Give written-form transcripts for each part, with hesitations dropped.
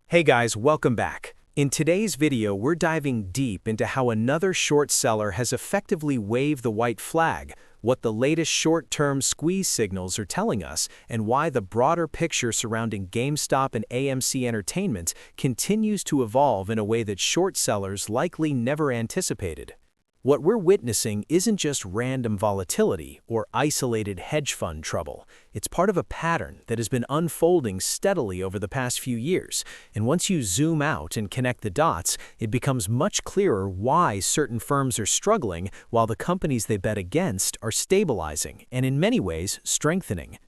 Hey guys, welcome back. In today's video, we're diving deep into how another short seller has effectively waved the white flag, what the latest short-term squeeze signals are telling us, and why the broader picture surrounding GameStop and AMC Entertainment continues to evolve in a way that short sellers likely never anticipated. What we're witnessing isn't just random volatility or isolated hedge fund trouble. It's part of a pattern that has been unfolding steadily over the past few years. And once you zoom out and connect the dots, it becomes much clearer why certain firms are struggling while the companies they bet against are stabilizing and in many ways strengthening.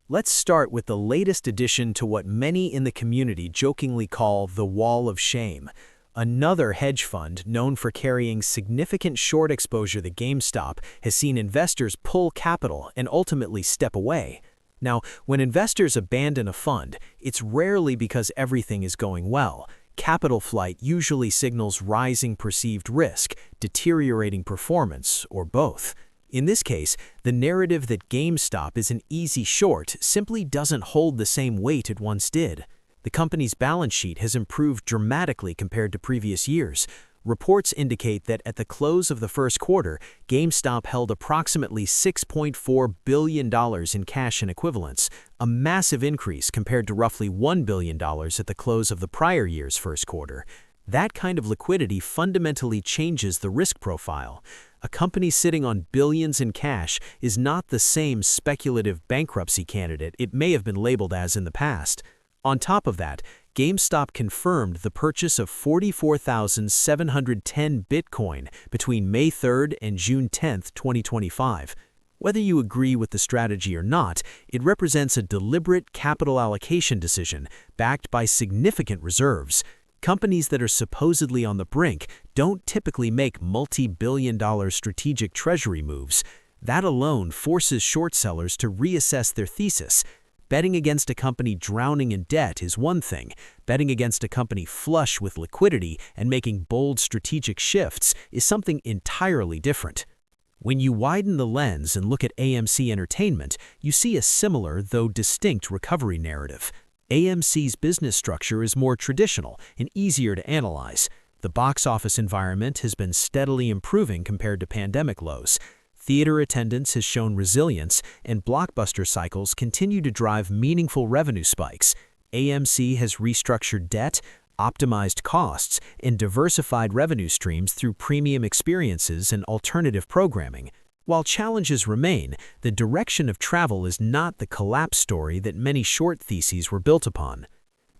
Let's start with the latest addition to what many in the community jokingly call the wall of shame. Another hedge fund known for carrying significant short exposure to GameStop has seen investors pull capital and ultimately step away. Now, when investors abandon a fund, it's rarely because everything is going well. Capital flight usually signals rising perceived risk, deteriorating performance, or both. In this case, the narrative that GameStop is an easy short simply doesn't hold the same weight it once did. The company's balance sheet has improved dramatically compared to previous years. Reports indicate that at the close of the first quarter, GameStop held approximately $6.4 billion in cash and equivalents, a massive increase compared to roughly $1 billion at the close of the prior year's first quarter. That kind of liquidity fundamentally changes the risk profile. A company sitting on billions in cash is not the same speculative bankruptcy candidate it may have been labeled as in the past. On top of that, GameStop confirmed the purchase of 44,710 Bitcoin between May 3rd and June 10, 2025. Whether you agree with the strategy or not, it represents a deliberate capital allocation decision backed by significant reserves. Companies that are supposedly on the brink don't typically make multi-billion-dollar strategic treasury moves. That alone forces short sellers to reassess their thesis. Betting against a company drowning in debt is one thing. Betting against a company flush with liquidity and making bold strategic shifts is something entirely different. When you widen the lens and look at AMC Entertainment, you see a similar, though distinct, recovery narrative. AMC's business structure is more traditional and easier to analyze. The box office environment has been steadily improving compared to pandemic lows. Theater attendance has shown resilience, and blockbuster cycles continue to drive meaningful revenue spikes. AMC has restructured debt, optimized costs, and diversified revenue streams through premium experiences and alternative programming. While challenges remain, the direction of travel is not the collapse story that many short theses were built upon.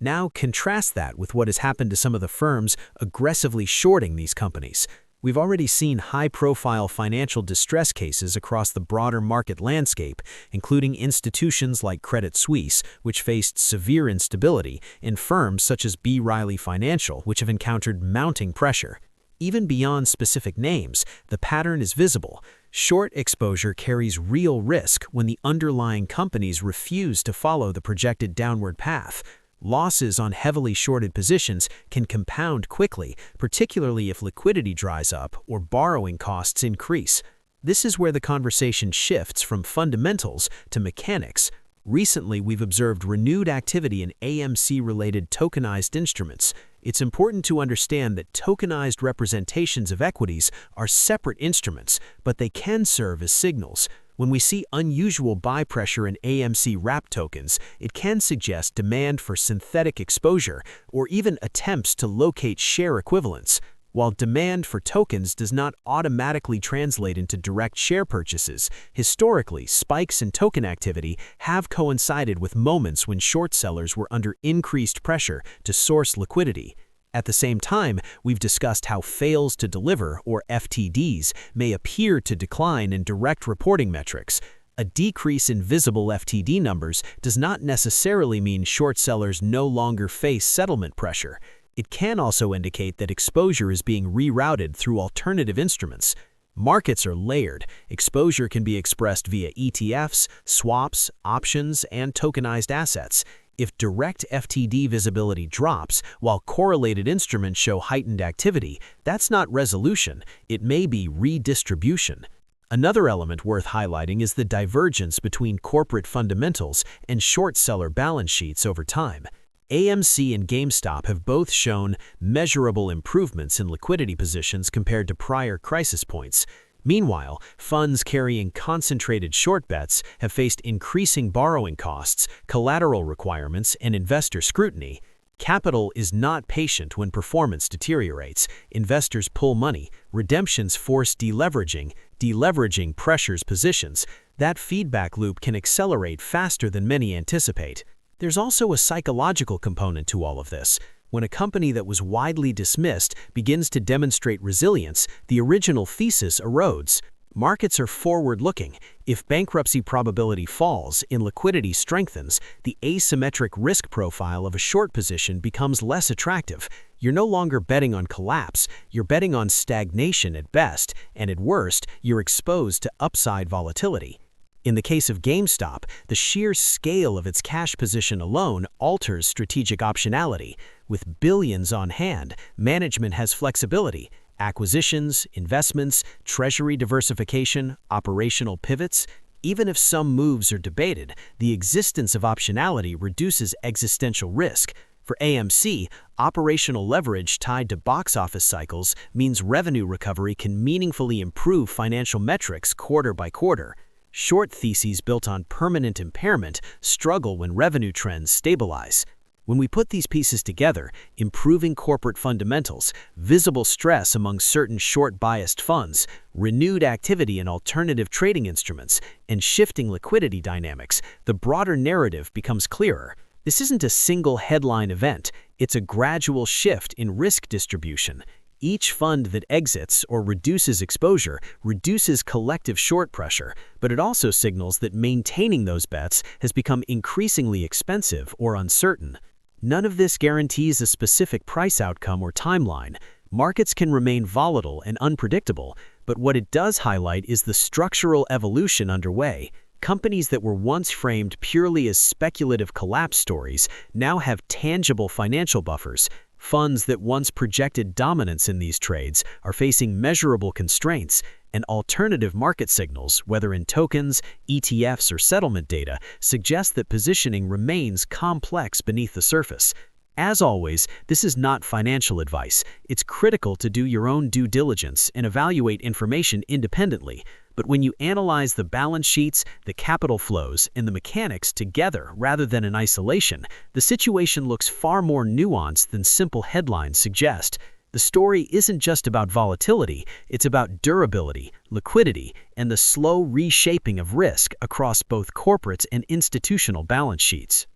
Now contrast that with what has happened to some of the firms aggressively shorting these companies. We've already seen high-profile financial distress cases across the broader market landscape, including institutions like Credit Suisse, which faced severe instability, and firms such as B. Riley Financial, which have encountered mounting pressure. Even beyond specific names, the pattern is visible. Short exposure carries real risk when the underlying companies refuse to follow the projected downward path. Losses on heavily shorted positions can compound quickly, particularly if liquidity dries up or borrowing costs increase. This is where the conversation shifts from fundamentals to mechanics. Recently, we've observed renewed activity in AMC-related tokenized instruments. It's important to understand that tokenized representations of equities are separate instruments, but they can serve as signals. When we see unusual buy pressure in AMC wrap tokens, it can suggest demand for synthetic exposure or even attempts to locate share equivalents. While demand for tokens does not automatically translate into direct share purchases, historically, spikes in token activity have coincided with moments when short sellers were under increased pressure to source liquidity. At the same time, we've discussed how fails to deliver, or FTDs, may appear to decline in direct reporting metrics. A decrease in visible FTD numbers does not necessarily mean short sellers no longer face settlement pressure. It can also indicate that exposure is being rerouted through alternative instruments. Markets are layered. Exposure can be expressed via ETFs, swaps, options, and tokenized assets. If direct FTD visibility drops while correlated instruments show heightened activity, that's not resolution, it may be redistribution. Another element worth highlighting is the divergence between corporate fundamentals and short seller balance sheets over time. AMC and GameStop have both shown measurable improvements in liquidity positions compared to prior crisis points. Meanwhile, funds carrying concentrated short bets have faced increasing borrowing costs, collateral requirements, and investor scrutiny. Capital is not patient when performance deteriorates. Investors pull money, redemptions force deleveraging, deleveraging pressures positions. That feedback loop can accelerate faster than many anticipate. There's also a psychological component to all of this. When a company that was widely dismissed begins to demonstrate resilience, the original thesis erodes. Markets are forward-looking. If bankruptcy probability falls and liquidity strengthens, the asymmetric risk profile of a short position becomes less attractive. You're no longer betting on collapse, you're betting on stagnation at best, and at worst, you're exposed to upside volatility. In the case of GameStop, the sheer scale of its cash position alone alters strategic optionality. With billions on hand, management has flexibility. Acquisitions, investments, treasury diversification, operational pivots. Even if some moves are debated, the existence of optionality reduces existential risk. For AMC, operational leverage tied to box office cycles means revenue recovery can meaningfully improve financial metrics quarter by quarter. Short theses built on permanent impairment struggle when revenue trends stabilize. When we put these pieces together, improving corporate fundamentals, visible stress among certain short-biased funds, renewed activity in alternative trading instruments, and shifting liquidity dynamics, the broader narrative becomes clearer. This isn't a single headline event, it's a gradual shift in risk distribution. Each fund that exits or reduces exposure reduces collective short pressure, but it also signals that maintaining those bets has become increasingly expensive or uncertain. None of this guarantees a specific price outcome or timeline. Markets can remain volatile and unpredictable, but what it does highlight is the structural evolution underway. Companies that were once framed purely as speculative collapse stories now have tangible financial buffers. Funds that once projected dominance in these trades are facing measurable constraints, and alternative market signals, whether in tokens, ETFs, or settlement data, suggest that positioning remains complex beneath the surface. As always, this is not financial advice. It's critical to do your own due diligence and evaluate information independently. But when you analyze the balance sheets, the capital flows, and the mechanics together rather than in isolation, the situation looks far more nuanced than simple headlines suggest. The story isn't just about volatility, it's about durability, liquidity, and the slow reshaping of risk across both corporate and institutional balance sheets.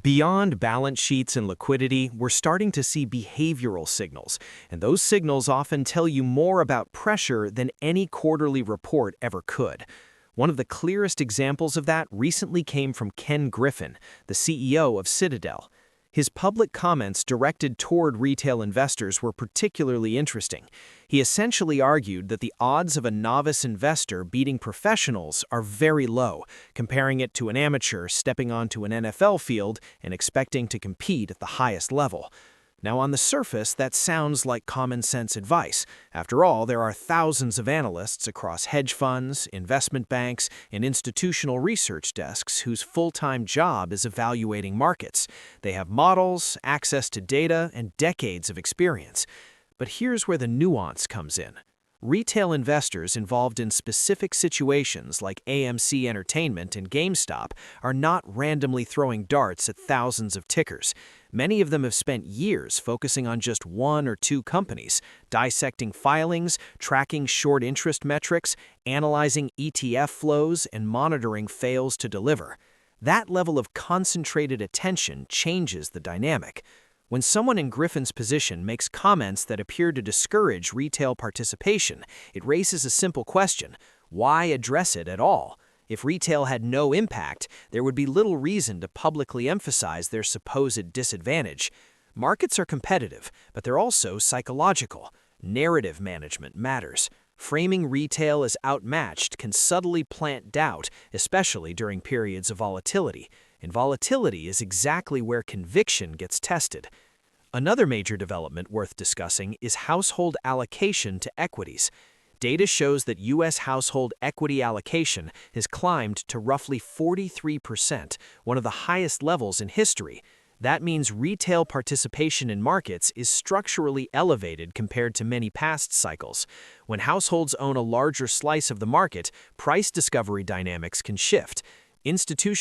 Beyond balance sheets and liquidity, we're starting to see behavioral signals, and those signals often tell you more about pressure than any quarterly report ever could. One of the clearest examples of that recently came from Ken Griffin, the CEO of Citadel. His public comments directed toward retail investors were particularly interesting. He essentially argued that the odds of a novice investor beating professionals are very low, comparing it to an amateur stepping onto an NFL field and expecting to compete at the highest level. Now, on the surface, that sounds like common sense advice. After all, there are thousands of analysts across hedge funds, investment banks, and institutional research desks whose full-time job is evaluating markets. They have models, access to data, and decades of experience. But here's where the nuance comes in. Retail investors involved in specific situations like AMC Entertainment and GameStop are not randomly throwing darts at thousands of tickers. Many of them have spent years focusing on just one or two companies, dissecting filings, tracking short interest metrics, analyzing ETF flows, and monitoring fails to deliver. That level of concentrated attention changes the dynamic. When someone in Griffin's position makes comments that appear to discourage retail participation, it raises a simple question: why address it at all? If retail had no impact, there would be little reason to publicly emphasize their supposed disadvantage. Markets are competitive, but they're also psychological. Narrative management matters. Framing retail as outmatched can subtly plant doubt, especially during periods of volatility. And volatility is exactly where conviction gets tested. Another major development worth discussing is household allocation to equities. Data shows that U.S. household equity allocation has climbed to roughly 43%, one of the highest levels in history. That means retail participation in markets is structurally elevated compared to many past cycles. When households own a larger slice of the market, price discovery dynamics can shift. Institutions